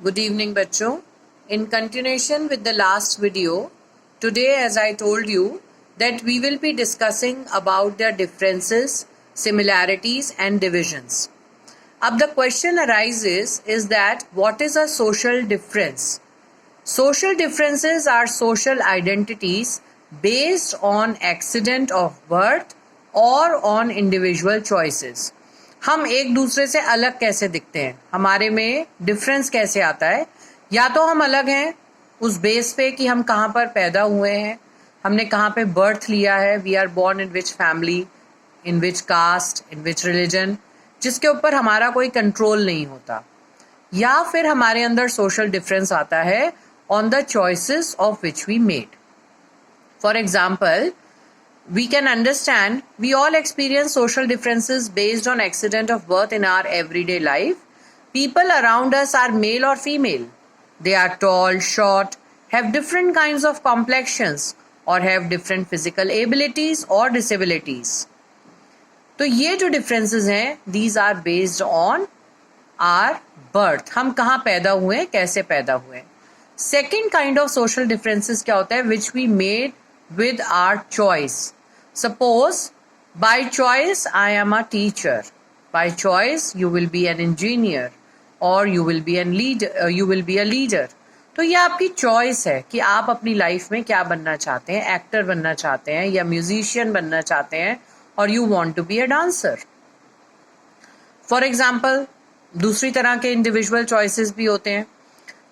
Good evening बच्चों. In continuation with the last video, today as I told you that we will be discussing about the differences, similarities and divisions. अब the question arises is that what is a social difference? Social differences are social identities based on accident of birth or on individual choices. हम एक दूसरे से अलग कैसे दिखते हैं, हमारे में डिफरेंस कैसे आता है? या तो हम अलग हैं उस बेस पे कि हम कहाँ पर पैदा हुए हैं, हमने कहाँ पे बर्थ लिया है, we are born in which family, in which caste, in which religion, जिसके ऊपर हमारा कोई कंट्रोल नहीं होता. या फिर हमारे अंदर सोशल डिफरेंस आता है on the choices of which we made. For example, we can understand we all experience social differences based on accident of birth in our everyday life. People around us are male or female. They are tall, short, have different kinds of complexions or have different physical abilities or disabilities. तो ये जो differences हैं, these are based on our birth. हम कहाँ पैदा हुए, कैसे पैदा हुए. Second kind of social differences क्या होता है, which we made with our choice. Suppose by choice I am a teacher, by choice you will be an engineer or you will be a leader. तो ये आपकी choice है कि आप अपनी लाइफ में क्या बनना चाहते हैं, एक्टर बनना चाहते हैं या म्यूजिशियन बनना चाहते हैं, और you want to be a dancer. For example, दूसरी तरह के इंडिविजुअल चॉइसेस भी होते हैं.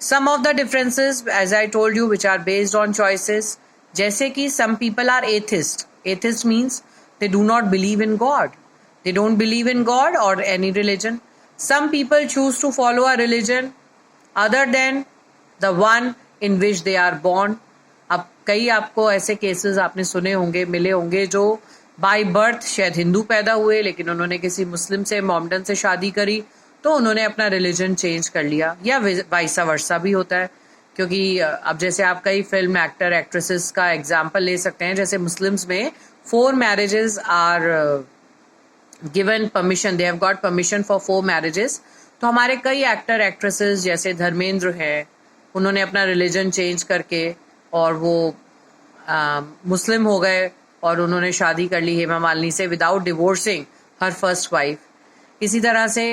Some of the differences as I told you which are based on choices, जैसे कि some people are atheist. Atheist means they do not believe in God. They don't believe in God or any religion. Some people choose to follow a religion other than the one in which they are born. अब कई आपको ऐसे cases आपने सुने होंगे, मिले होंगे, जो बाय बर्थ शायद हिंदू पैदा हुए लेकिन उन्होंने किसी मुस्लिम से, मोमडन से शादी करी तो उन्होंने अपना रिलीजन चेंज कर लिया, या वाइसा वर्सा भी होता है. क्योंकि अब जैसे आप कई फिल्म एक्टर एक्ट्रेसेस का एग्जाम्पल ले सकते हैं. जैसे मुस्लिम्स में 4 marriages are given permission, they have got permission for 4 marriages. तो हमारे कई एक्टर एक्ट्रेसेस जैसे धर्मेंद्र हैं, उन्होंने अपना रिलीजन चेंज करके और वो मुस्लिम हो गए और उन्होंने शादी कर ली हेमा मालिनी से विदाउट डिवोर्सिंग हर फर्स्ट वाइफ. इसी तरह से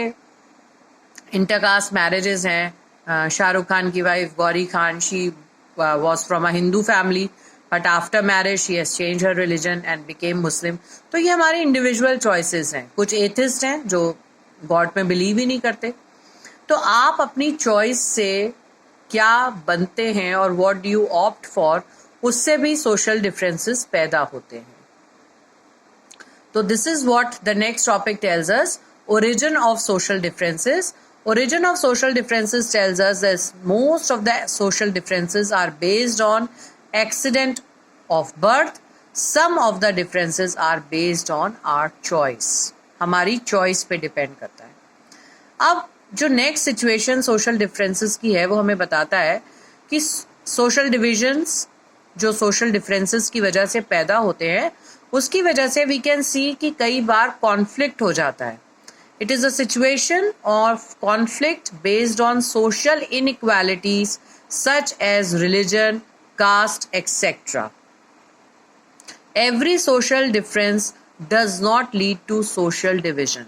इंटरकास्ट मैरिजेस हैं. शाहरुख खान की wife Gauri Khan, she was from a Hindu family, but after marriage she has changed her religion and became Muslim. तो ये हमारे इंडिविजुअल चॉइसेस हैं. कुछ एथिस्ट हैं जो गॉड में बिलीव ही नहीं करते. तो आप अपनी चॉइस से क्या बनते हैं और what do you opt for, उससे भी सोशल डिफरेंसेस पैदा होते हैं. तो this is what the next topic tells us, origin of social differences. Origin of social differences tells us that most of the social differences are based on accident of birth. Some of the differences are based on our choice. हमारी choice पे depend करता है. अब जो next situation social differences की है वो हमें बताता है कि social divisions जो social differences की वजह से पैदा होते हैं, उसकी वजह से we can see कि कई बार conflict हो जाता है. It is a situation of conflict based on social inequalities such as religion, caste, etc. Every social difference does not lead to social division.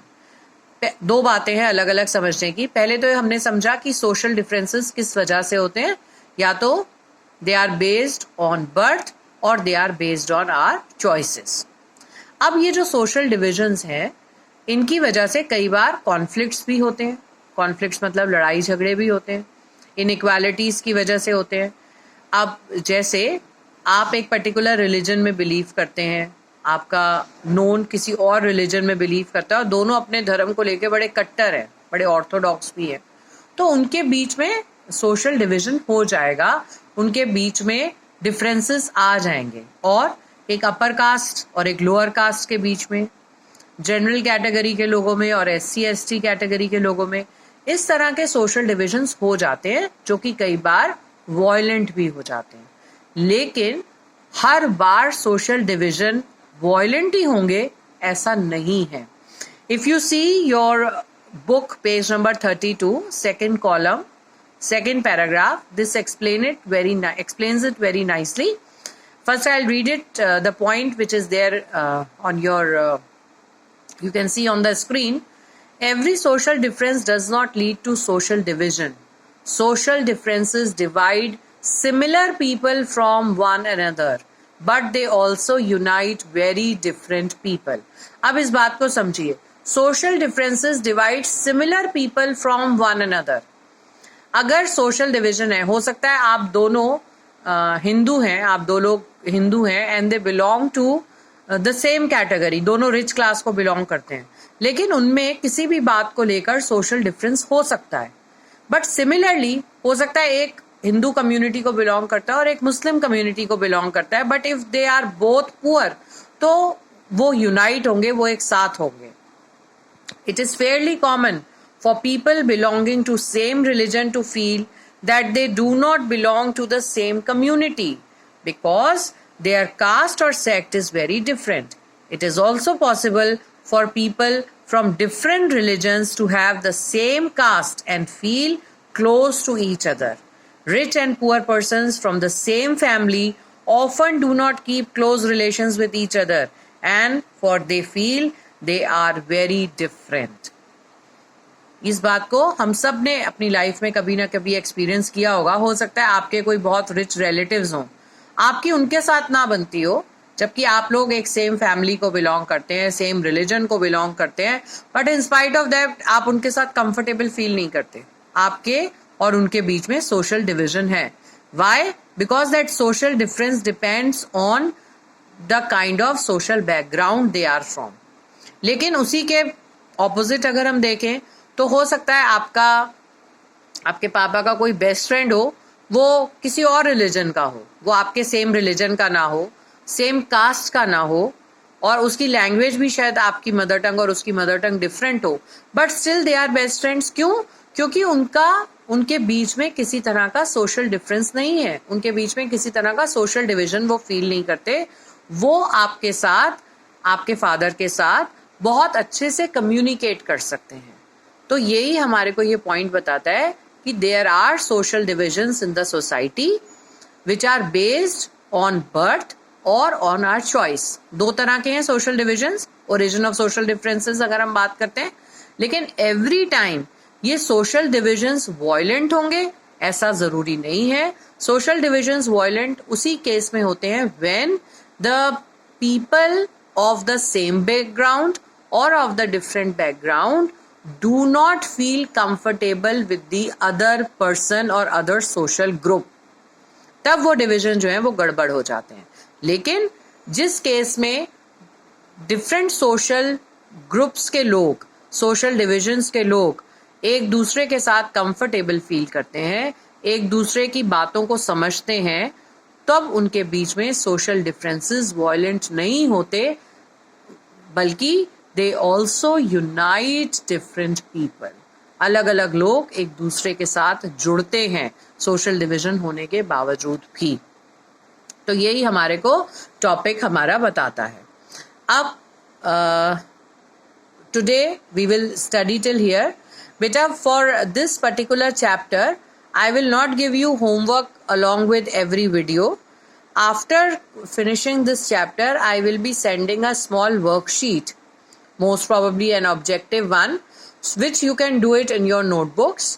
दो बातें हैं अलग अलग समझने की. पहले तो हमने समझा कि social differences किस वजह से होते हैं, या तो they are based on birth और they are based on our choices. अब ये जो social divisions हैं, इनकी वजह से कई बार कॉन्फ्लिक्ट्स भी होते हैं. कॉन्फ्लिक्ट्स मतलब लड़ाई झगड़े भी होते हैं. इनइक्वालिटीज़ की वजह से होते हैं. अब जैसे आप एक पर्टिकुलर रिलीजन में बिलीव करते हैं, आपका नोन किसी और रिलीजन में बिलीव करता है, और दोनों अपने धर्म को लेके बड़े कट्टर हैं, बड़े ऑर्थोडॉक्स भी हैं, तो उनके बीच में सोशल डिवीजन हो जाएगा, उनके बीच में डिफरेंसेस आ जाएंगे. और एक अपर कास्ट और एक लोअर कास्ट के बीच में, जनरल कैटेगरी के लोगों में और SC/ST कैटेगरी के लोगों में, इस तरह के सोशल डिविजन्स हो जाते हैं जो कि कई बार वॉयलेंट भी हो जाते हैं. लेकिन हर बार सोशल डिविजन वॉयलेंट ही होंगे ऐसा नहीं है. If you see your book, page number 32, second column, second paragraph. This explains it very nicely. First, I'll read it, the point which is there on your, you can see on the screen. Every social difference does not lead to social division. Social differences divide similar people from one another, but they also unite very different people. अब इस बात को समझिए. Social differences divide similar people from one another. अगर social division है, हो सकता है आप दोनों हिंदू हैं, आप दो लोग हिंदू हैं and they belong to the same category, दोनों rich class को belong करते हैं, लेकिन उनमें किसी भी बात को लेकर social difference हो सकता है. बट सिमिलरली हो सकता है एक हिंदू कम्युनिटी को बिलोंग करता है और एक मुस्लिम कम्युनिटी को बिलोंग करता है, but if they are both poor तो वो यूनाइट होंगे, वो एक साथ होंगे. It is fairly common for people belonging to same religion to feel that they do not belong to the same community because their caste और sect is very different. It is also possible for people from different religions to have the same caste and feel close to each other. Rich and poor persons from the same family often do not keep close relations with each other, and for they feel they are very different. इस बात को हम सब ने अपनी life में कभी ना कभी एक्सपीरियंस किया होगा. हो सकता है आपके कोई बहुत रिच रिलेटिव्स हों, आपकी उनके साथ ना बनती हो, जबकि आप लोग एक सेम फैमिली को बिलोंग करते हैं, सेम रिलीजन को बिलोंग करते हैं, but in spite of that आप उनके साथ कंफर्टेबल फील नहीं करते. आपके और उनके बीच में सोशल डिवीजन है. Why? Because that social difference depends on the kind of social background they are from. लेकिन उसी के ऑपोजिट अगर हम देखें तो हो सकता है आपके पापा का कोई बेस्ट फ्रेंड हो, वो किसी और रिलीजन का हो, वो आपके सेम रिलीजन का ना हो, सेम कास्ट का ना हो, और उसकी लैंग्वेज भी शायद आपकी मदर टंग और उसकी मदर टंग डिफरेंट हो, but still they are best friends. क्यों? क्योंकि उनके बीच में किसी तरह का सोशल डिफरेंस नहीं है, उनके बीच में किसी तरह का सोशल डिवीजन वो फील नहीं करते. वो आपके साथ, आपके फादर के साथ बहुत अच्छे से कम्युनिकेट कर सकते हैं. तो यही हमारे को ये पॉइंट बताता है कि there are social divisions in the society which are based on birth और ऑन आवर चॉइस. दो तरह के हैं social divisions, origin of social differences अगर हम बात करते हैं. लेकिन एवरी टाइम ये सोशल डिविजन्स वायलेंट होंगे ऐसा जरूरी नहीं है. सोशल डिविजन्स वायलेंट उसी केस में होते हैं when the people of the same background और of the different background do not feel comfortable with the other person और अदर सोशल ग्रुप. तब वो डिविजन जो है वो गड़बड़ हो जाते हैं. लेकिन जिस केस में डिफरेंट सोशल ग्रुप्स के लोग, सोशल डिविजन्स के लोग एक दूसरे के साथ कंफर्टेबल फील करते हैं, एक दूसरे की बातों को समझते हैं, तब उनके बीच में सोशल डिफरेंसेस वायलेंट नहीं होते, बल्कि they also unite different people. अलग अलग लोग एक दूसरे के साथ जुड़ते हैं सोशल डिविजन होने के बावजूद भी. तो यही हमारे को टॉपिक हमारा बताता है. अब today we will study till here. बेटा, for this particular chapter I will not give you homework along with every video. After finishing this chapter, I will be sending a small worksheet, most probably an objective one, which you can do it in your notebooks.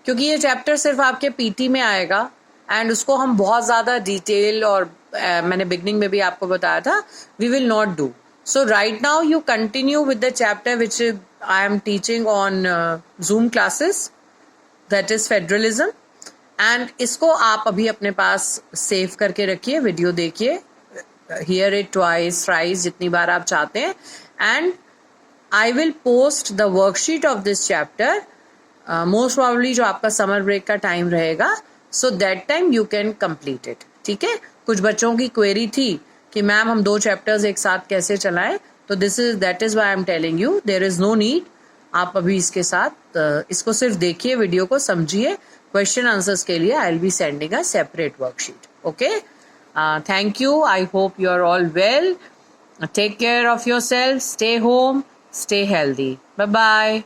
क्योंकि ये chapter सिर्फ आपके PT में आएगा and उसको हम बहुत ज़्यादा डिटेल और मैंने बिगनिंग में भी आपको बताया था, we will not do. So right now you continue with the chapter which I am teaching on Zoom classes, that is federalism. And इसको आप अभी अपने पास सेव करके रखिए, वीडियो देखिए, हियर इट ट्वाइस थ्राइस जितनी बार आप चाहते हैं. And I will post the worksheet of this chapter most probably जो आपका समर ब्रेक का टाइम रहेगा, so that time you can complete it. ठीक है. कुछ बच्चों की क्वेरी थी कि मैम हम 2 चैप्टर्स एक साथ कैसे चलाएं, तो that is why I am telling you there is no need. आप अभी इसके साथ इसको सिर्फ देखिए, वीडियो को समझिए. क्वेश्चन आंसर्स के लिए I will be sending a separate worksheet. Okay, thank you. I hope you are all well. Take care of yourself, stay home, stay healthy. Bye bye.